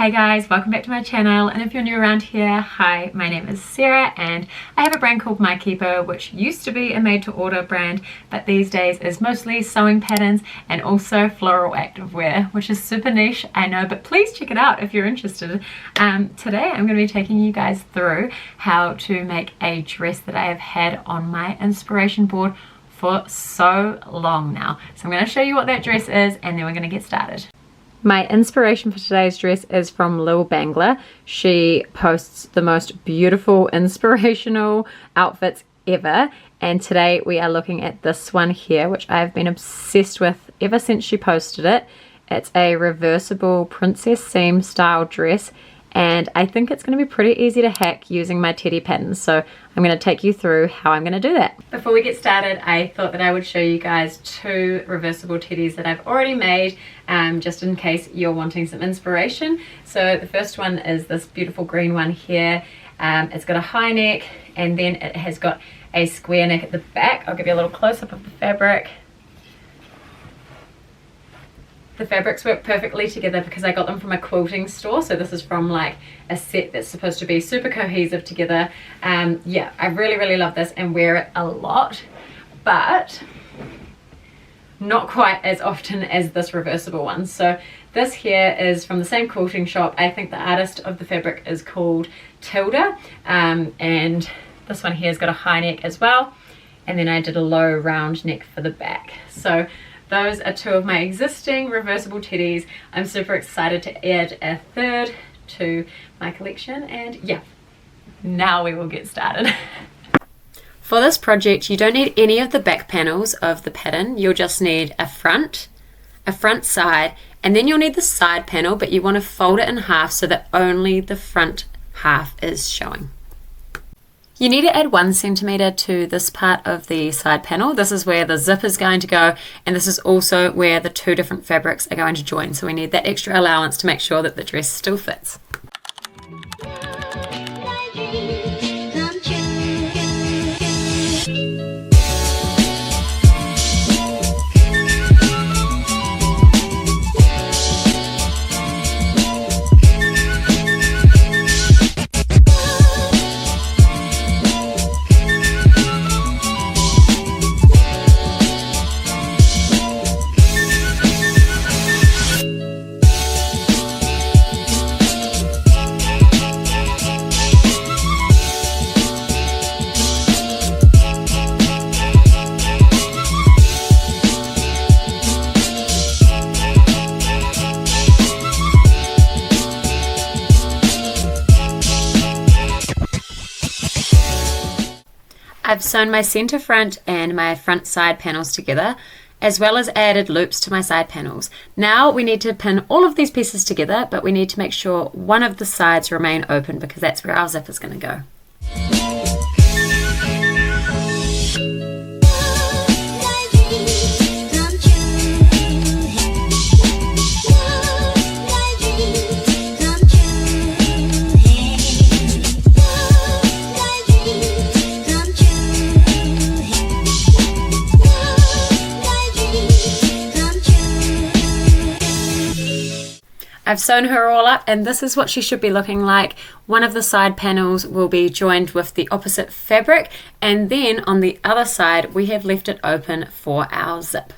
Hi guys, welcome back to my channel, and if you're new around here, hi, my name is Sarah and I have a brand called My Keeper, which used to be a made to order brand but these days is mostly sewing patterns and also floral activewear, which is super niche, I know, but please check it out if you're interested. Today I'm going to be taking you guys through how to make a dress that I have had on my inspiration board for so long now. So I'm going to show you what that dress is and then we're going to get started. My inspiration for today's dress is from Lil Bangler. She posts the most beautiful inspirational outfits ever, and today we are looking at this one here, which I've been obsessed with ever since she posted it. It's a reversible princess seam style dress, and I think it's going to be pretty easy to hack using my teddy patterns, so I'm going to take you through how I'm going to do that. Before we get started, I thought that I would show you guys two reversible teddies that I've already made, just in case you're wanting some inspiration. So the first one is this beautiful green one here. It's got a high neck and then it has got a square neck at the back. I'll give you a little close-up of the fabric. The fabrics work perfectly together because I got them from a quilting store, so this is from like a set that's supposed to be super cohesive together. Yeah, I really love this and wear it a lot, but not quite as often as this reversible one. So this here is from the same quilting shop. I think the artist of the fabric is called Tilda, and this one here has got a high neck as well, and then I did a low round neck for the back. So those are two of my existing reversible teddies. I'm super excited to add a third to my collection, and yeah, now we will get started. For this project, you don't need any of the back panels of the pattern. You'll just need a front side, and then you'll need the side panel, but you want to fold it in half so that only the front half is showing. You need to add 1 centimeter to this part of the side panel. This is where the zip is going to go, and this is also where the two different fabrics are going to join. So we need that extra allowance to make sure that the dress still fits. I've sewn my center front and my front side panels together, as well as added loops to my side panels. Now we need to pin all of these pieces together, but we need to make sure one of the sides remain open because that's where our zip is going to go. I've sewn her all up, and this is what she should be looking like. One of the side panels will be joined with the opposite fabric, and then on the other side we have left it open for our zip.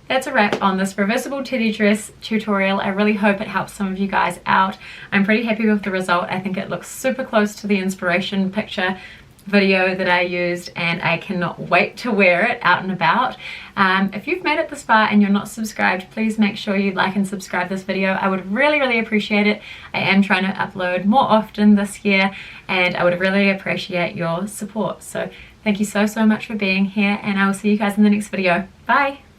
That's a wrap on this reversible teddy dress tutorial. I really hope it helps some of you guys out. I'm pretty happy with the result. I think it looks super close to the inspiration picture. video that I used, and I cannot wait to wear it out and about. If you've made it this far and you're not subscribed, please make sure you like and subscribe this video. I would really appreciate it. I am trying to upload more often this year, and I would really appreciate your support. So thank you so much for being here, and I will see you guys in the next video. Bye!